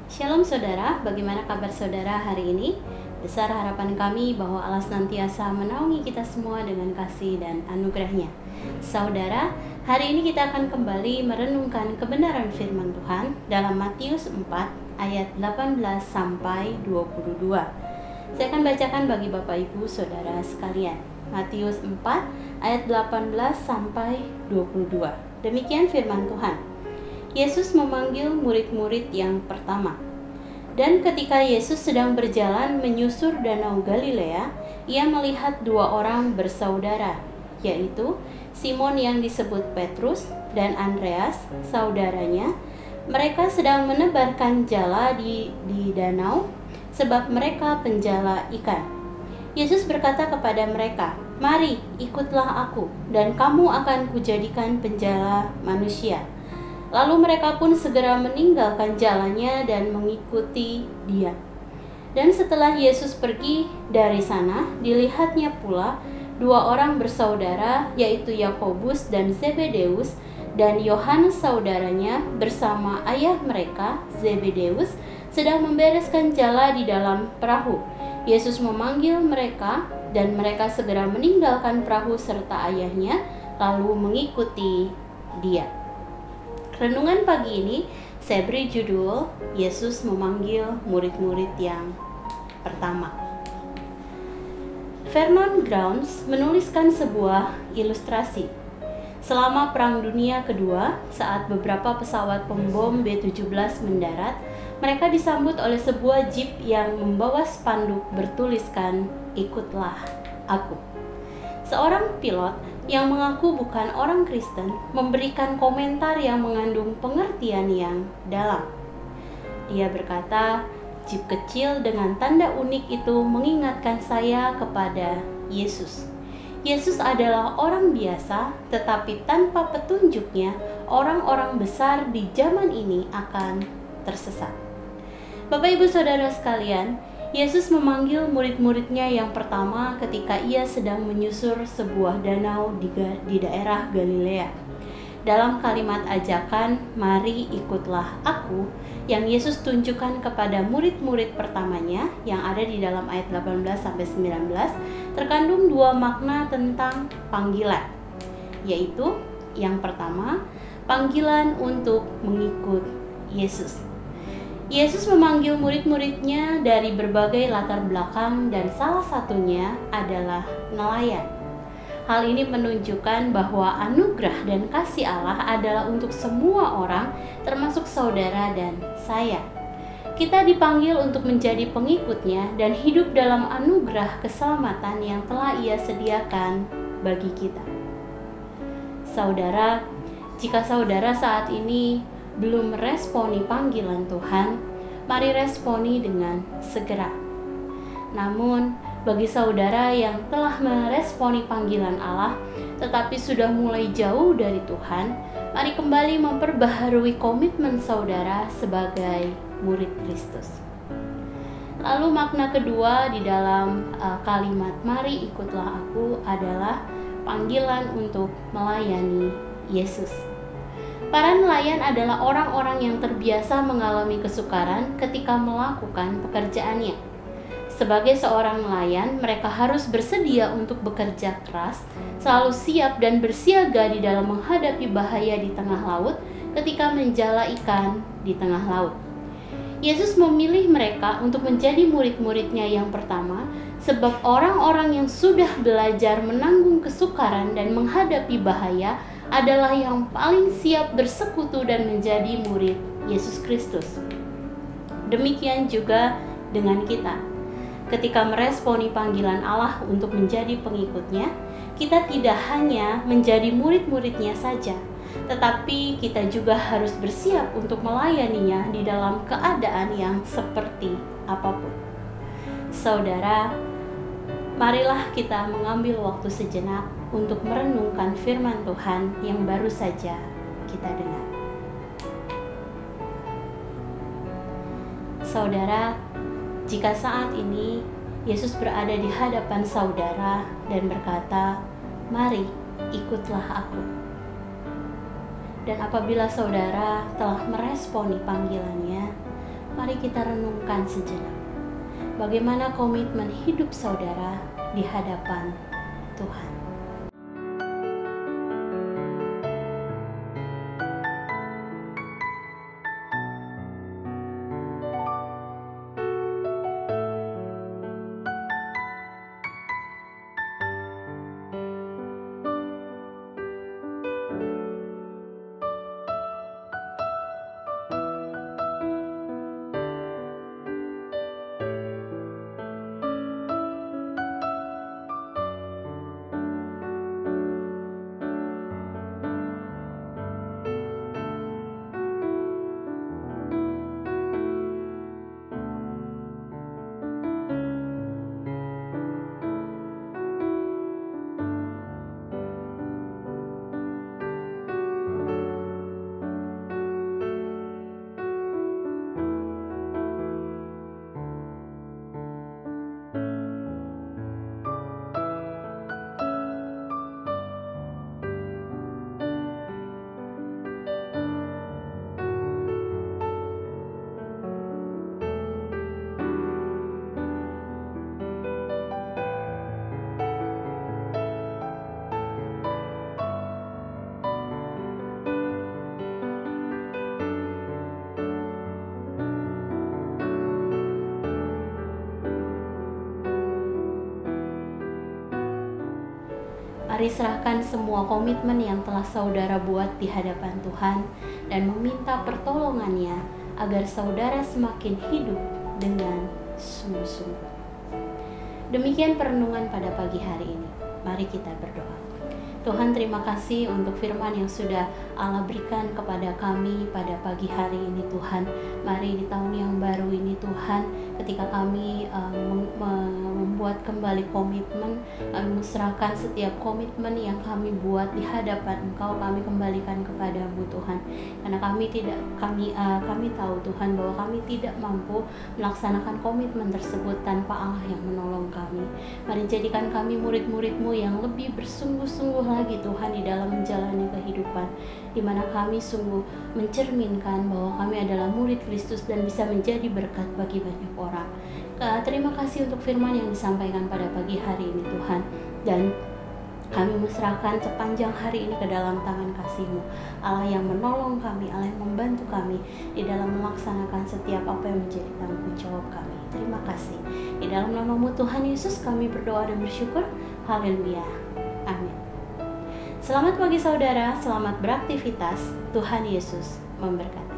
Shalom saudara, bagaimana kabar saudara hari ini? Besar harapan kami bahwa Allah senantiasa menaungi kita semua dengan kasih dan anugerahnya. Saudara, hari ini kita akan kembali merenungkan kebenaran firman Tuhan dalam Matius 4 ayat 18 sampai 22. Saya akan bacakan bagi Bapak Ibu Saudara sekalian. Matius 4 ayat 18 sampai 22. Demikian firman Tuhan. Yesus memanggil murid-murid yang pertama. Dan ketika Yesus sedang berjalan menyusur danau Galilea, ia melihat dua orang bersaudara, yaitu Simon yang disebut Petrus dan Andreas, saudaranya. Mereka sedang menebarkan jala di danau, sebab mereka penjala ikan. Yesus berkata kepada mereka, "Mari, ikutlah aku, dan kamu akan kujadikan penjala manusia." Lalu mereka pun segera meninggalkan jalannya dan mengikuti Dia. Dan setelah Yesus pergi dari sana, dilihatnya pula dua orang bersaudara, yaitu Yakobus dan Zebedeus, dan Yohanes saudaranya bersama ayah mereka, Zebedeus, sedang membereskan jala di dalam perahu. Yesus memanggil mereka, dan mereka segera meninggalkan perahu serta ayahnya, lalu mengikuti Dia. Renungan pagi ini saya beri judul Yesus memanggil murid-murid yang pertama. Vernon Grounds menuliskan sebuah ilustrasi. Selama Perang Dunia Kedua, saat beberapa pesawat pembom B-17 mendarat, mereka disambut oleh sebuah jeep yang membawa spanduk bertuliskan, "Ikutlah aku." Seorang pilot yang mengaku bukan orang Kristen memberikan komentar yang mengandung pengertian yang dalam. Dia berkata, "Jeep kecil dengan tanda unik itu mengingatkan saya kepada Yesus. Yesus adalah orang biasa, tetapi tanpa petunjuknya, orang-orang besar di zaman ini akan tersesat." Bapak Ibu Saudara sekalian, Yesus memanggil murid-muridnya yang pertama ketika ia sedang menyusur sebuah danau di daerah Galilea. Dalam kalimat ajakan, "Mari ikutlah aku," yang Yesus tunjukkan kepada murid-murid pertamanya yang ada di dalam ayat 18-19, terkandung dua makna tentang panggilan, yaitu yang pertama, panggilan untuk mengikut Yesus. Yesus memanggil murid-muridnya dari berbagai latar belakang dan salah satunya adalah nelayan. Hal ini menunjukkan bahwa anugerah dan kasih Allah adalah untuk semua orang, termasuk saudara dan saya. Kita dipanggil untuk menjadi pengikutnya dan hidup dalam anugerah keselamatan yang telah Ia sediakan bagi kita. Saudara, jika saudara saat ini belum meresponi panggilan Tuhan, mari responi dengan segera. Namun, bagi saudara yang telah meresponi panggilan Allah, tetapi sudah mulai jauh dari Tuhan, mari kembali memperbaharui komitmen saudara sebagai murid Kristus. Lalu makna kedua di dalam kalimat "Mari ikutlah aku" adalah panggilan untuk melayani Yesus. Para nelayan adalah orang-orang yang terbiasa mengalami kesukaran ketika melakukan pekerjaannya. Sebagai seorang nelayan, mereka harus bersedia untuk bekerja keras, selalu siap dan bersiaga di dalam menghadapi bahaya di tengah laut ketika menjala ikan di tengah laut. Yesus memilih mereka untuk menjadi murid-muridnya yang pertama, sebab orang-orang yang sudah belajar menanggung kesukaran dan menghadapi bahaya adalah yang paling siap bersekutu dan menjadi murid Yesus Kristus. Demikian juga dengan kita. Ketika meresponi panggilan Allah untuk menjadi pengikutnya, kita tidak hanya menjadi murid-muridnya saja, tetapi kita juga harus bersiap untuk melayaninya di dalam keadaan yang seperti apapun. Saudara, marilah kita mengambil waktu sejenak untuk merenungkan firman Tuhan yang baru saja kita dengar. Saudara, jika saat ini Yesus berada di hadapan saudara dan berkata, "Mari, ikutlah aku." Dan apabila saudara telah meresponi panggilannya, mari kita renungkan sejenak. Bagaimana komitmen hidup saudara di hadapan Tuhan? Mari serahkan semua komitmen yang telah saudara buat di hadapan Tuhan dan meminta pertolongannya agar saudara semakin hidup dengan sungguh-sungguh. Demikian perenungan pada pagi hari ini. Mari kita berdoa. Tuhan, terima kasih untuk firman yang sudah Allah berikan kepada kami pada pagi hari ini Tuhan. Mari di tahun yang baru ini Tuhan, ketika kami membuat kembali komitmen, menserahkan setiap komitmen yang kami buat di hadapan Engkau, kami kembalikan kepadamu Tuhan. Karena kami tahu Tuhan bahwa kami tidak mampu melaksanakan komitmen tersebut tanpa Allah yang menolong kami. Mari jadikan kami murid-murid-Mu yang lebih bersungguh-sungguh lagi Tuhan di dalam menjalani kehidupan, di mana kami sungguh mencerminkan bahwa kami adalah murid Kristus dan bisa menjadi berkat bagi banyak orang. Terima kasih untuk firman yang disampaikan pada pagi hari ini Tuhan, dan kami menserahkan sepanjang hari ini ke dalam tangan kasih-Mu, Allah yang menolong kami, Allah yang membantu kami di dalam melaksanakan setiap apa yang menjadi tanggung jawab kami. Terima kasih. Di dalam nama-Mu Tuhan Yesus kami berdoa dan bersyukur. Haleluya. Amin. Selamat pagi saudara, selamat beraktivitas. Tuhan Yesus memberkati.